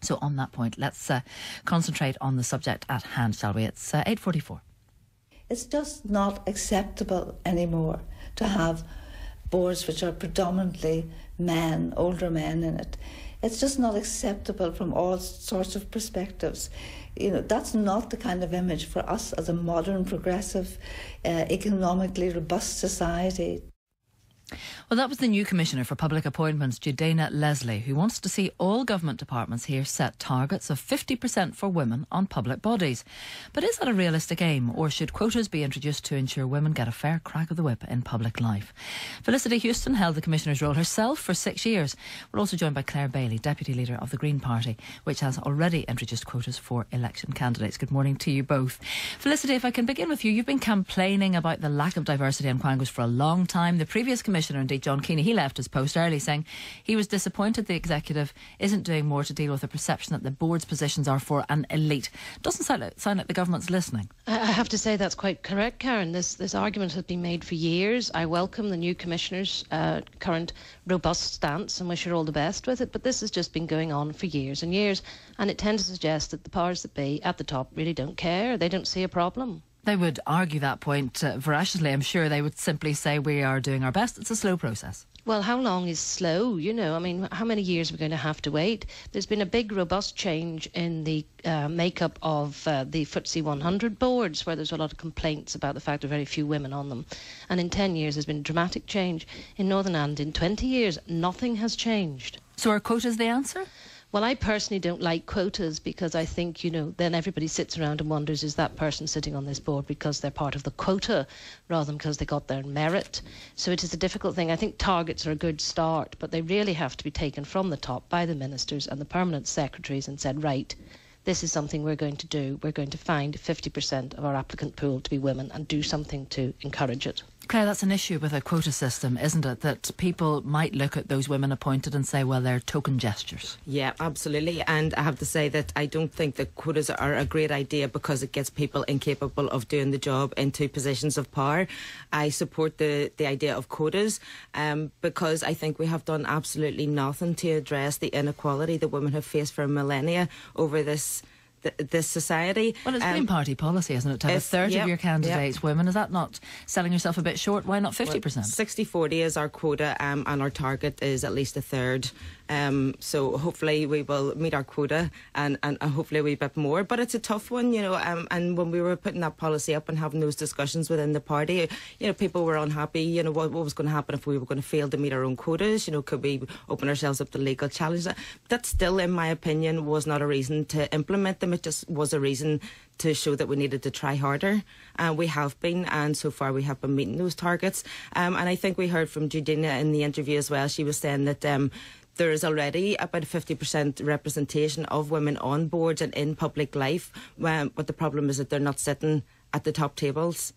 So on that point, let's concentrate on the subject at hand, shall we? It's 8:44. It's just not acceptable anymore to have boards which are predominantly men, older men in it. It's just not acceptable from all sorts of perspectives. You know, that's not the kind of image for us as a modern, progressive, economically robust society. Well, that was the new Commissioner for Public Appointments, Judena Leslie, who wants to see all government departments here set targets of 50% for women on public bodies. But is that a realistic aim, or should quotas be introduced to ensure women get a fair crack of the whip in public life? Felicity Huston held the Commissioner's role herself for 6 years. We're also joined by Claire Bailey, Deputy Leader of the Green Party, which has already introduced quotas for election candidates. Good morning to you both. Felicity, if I can begin with you, you've been campaigning about the lack of diversity in quangos for a long time. The previous Commissioner, indeed John Keeney, he left his post early, saying he was disappointed the executive isn't doing more to deal with the perception that the board's positions are for an elite. Doesn't sound like the government's listening. I have to say that's quite correct, Karen. This argument has been made for years. I welcome the new Commissioner's current robust stance and wish her all the best with it, but this has just been going on for years and years, and it tends to suggest that the powers that be at the top really don't care. They don't see a problem. They would argue that point voraciously. I'm sure they would simply say we are doing our best. It's a slow process. Well, how long is slow? You know, I mean, how many years are we going to have to wait? There's been a big, robust change in the makeup of the FTSE 100 boards, where there's a lot of complaints about the fact there are very few women on them. And in 10 years, there's been a dramatic change. In Northern Ireland, in 20 years, nothing has changed. So are quotas the answer? Well, I personally don't like quotas because I think, you know, then everybody sits around and wonders, is that person sitting on this board because they're part of the quota rather than because they got their merit? So it is a difficult thing. I think targets are a good start, but they really have to be taken from the top by the ministers and the permanent secretaries and said, right, this is something we're going to do. We're going to find 50% of our applicant pool to be women and do something to encourage it. Claire, that's an issue with a quota system, isn't it? That people might look at those women appointed and say, well, they're token gestures. Yeah, absolutely. And I have to say that I don't think that quotas are a great idea because it gets people incapable of doing the job into positions of power. I support the idea of quotas because I think we have done absolutely nothing to address the inequality that women have faced for millennia over this society. Well, it's Green Party policy, isn't it, to have a third of your candidates women? Is that not selling yourself a bit short? Why not 50%? 60-40 is our quota, and our target is at least a third. So hopefully we will meet our quota and hopefully a wee bit more. But it's a tough one, you know, and when we were putting that policy up and having those discussions within the party, you know, people were unhappy, you know, what was going to happen if we were going to fail to meet our own quotas, you know, could we open ourselves up to legal challenges? That still, in my opinion, was not a reason to implement them. It just was a reason to show that we needed to try harder. And we have been, and so far we have been meeting those targets. And I think we heard from Judena in the interview as well. She was saying that there is already about a 50% representation of women on boards and in public life, but the problem is that they're not sitting at the top tables.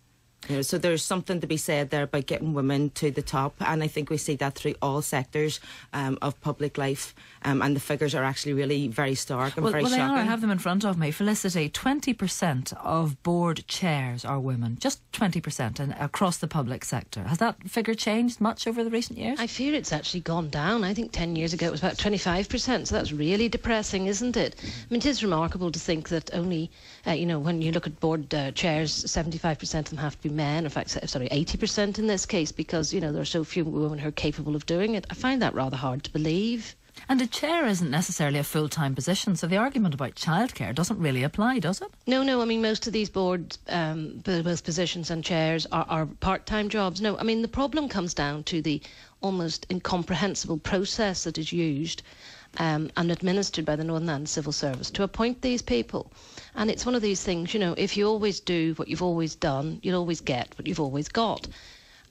You know, so there's something to be said there about getting women to the top, and I think we see that through all sectors of public life, and the figures are actually really very stark and very shocking. Well, they are. I have them in front of me. Felicity, 20% of board chairs are women, just 20%, and across the public sector. Has that figure changed much over the recent years? I fear it's actually gone down. I think 10 years ago it was about 25%, so that's really depressing, isn't it? I mean, it is remarkable to think that only, you know, when you look at board chairs, 75% of them have to be men, in fact, sorry, 80% in this case, because, you know, there are so few women who are capable of doing it. I find that rather hard to believe. And a chair isn't necessarily a full-time position, so the argument about childcare doesn't really apply, does it? No, I mean, most of these boards, both positions and chairs are part-time jobs. No, I mean, the problem comes down to the almost incomprehensible process that is used and administered by the Northern Ireland Civil Service to appoint these people. And it's one of these things, you know, if you always do what you've always done, you'll always get what you've always got.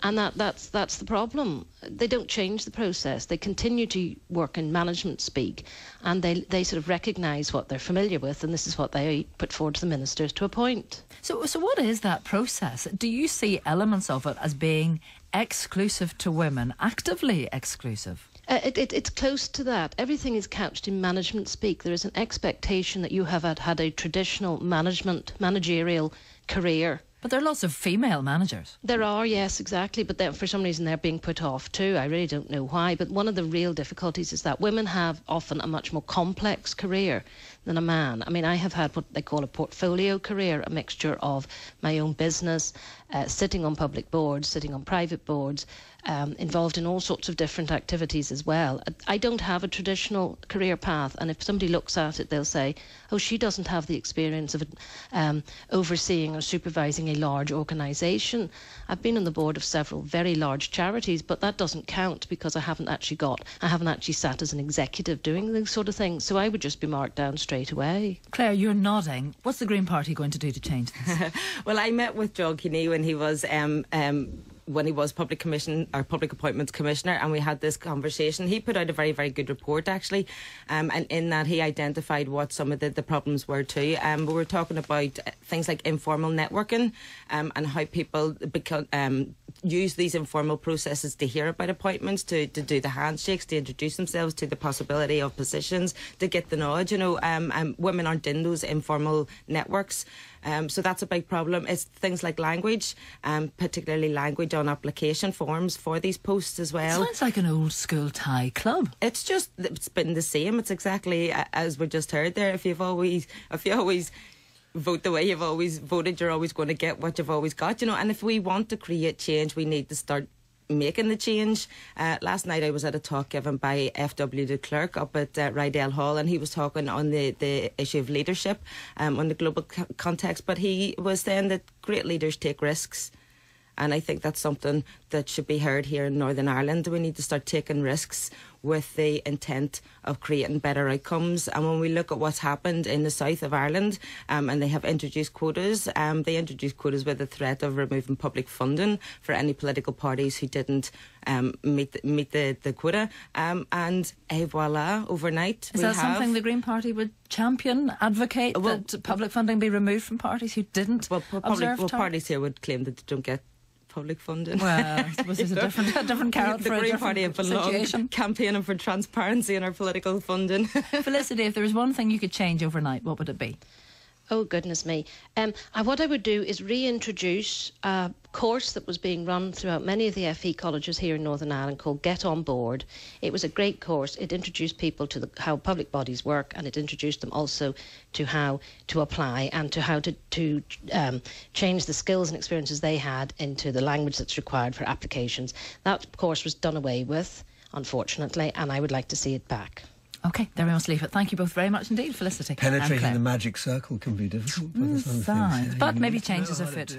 And that's the problem. They don't change the process. They continue to work in management speak, and they sort of recognise what they're familiar with, and this is what they put forward to the ministers to appoint. So what is that process? Do you see elements of it as being exclusive to women, actively exclusive? It's close to that. Everything is couched in management speak. There is an expectation that you have had a traditional managerial career But there are lots of female managers. There are, yes, exactly. But for some reason they're being put off too. I really don't know why. But one of the real difficulties is that women have often a much more complex career than a man. I mean, I have had what they call a portfolio career, a mixture of my own business, sitting on public boards, sitting on private boards, involved in all sorts of different activities as well. I don't have a traditional career path, and if somebody looks at it, they'll say, oh, she doesn't have the experience of overseeing or supervising a large organisation. I've been on the board of several very large charities, but that doesn't count because I haven't actually sat as an executive doing those sort of things, so I would just be marked down straight away. Claire, you're nodding. What's the Green Party going to do to change this? Well, I met with John Keaney when he was Public Appointments Commissioner, and we had this conversation. He put out a very, very good report, actually, and in that he identified what some of the problems were too. We were talking about things like informal networking and how people use these informal processes to hear about appointments, to do the handshakes, to introduce themselves to the possibility of positions, to get the nod. Women aren't in those informal networks. So that's a big problem. It's things like language, particularly language on application forms for these posts as well. Sounds like an old school Thai club. It's been the same. It's exactly as we just heard there. If you always vote the way you've always voted, you're always going to get what you've always got. And if we want to create change, we need to start making the change. Last night I was at a talk given by F.W. de Klerk up at Rydell Hall, and he was talking on the issue of leadership on the global context, but he was saying that great leaders take risks. And I think that's something that should be heard here in Northern Ireland. We need to start taking risks with the intent of creating better outcomes. And when we look at what's happened in the south of Ireland, and they have introduced quotas, they introduced quotas with the threat of removing public funding for any political parties who didn't meet the quota. And voila, overnight. Is that something the Green Party would champion, advocate, that public funding be removed from parties who didn't observe targets? Parties here would claim that they don't get public funding. Well, I suppose there's a different carrot for a Green Party have been long campaigning for transparency in our political funding. Felicity, if there was one thing you could change overnight, what would it be? Oh, goodness me. What I would do is reintroduce a course that was being run throughout many of the FE colleges here in Northern Ireland called Get On Board. It was a great course. It introduced people to how public bodies work, and it introduced them also to how to apply and to how to change the skills and experiences they had into the language that's required for applications. That course was done away with, unfortunately, and I would like to see it back. OK, there we must leave it. Thank you both very much indeed, Felicity. Penetrating the magic circle can be difficult. But maybe changes are fit.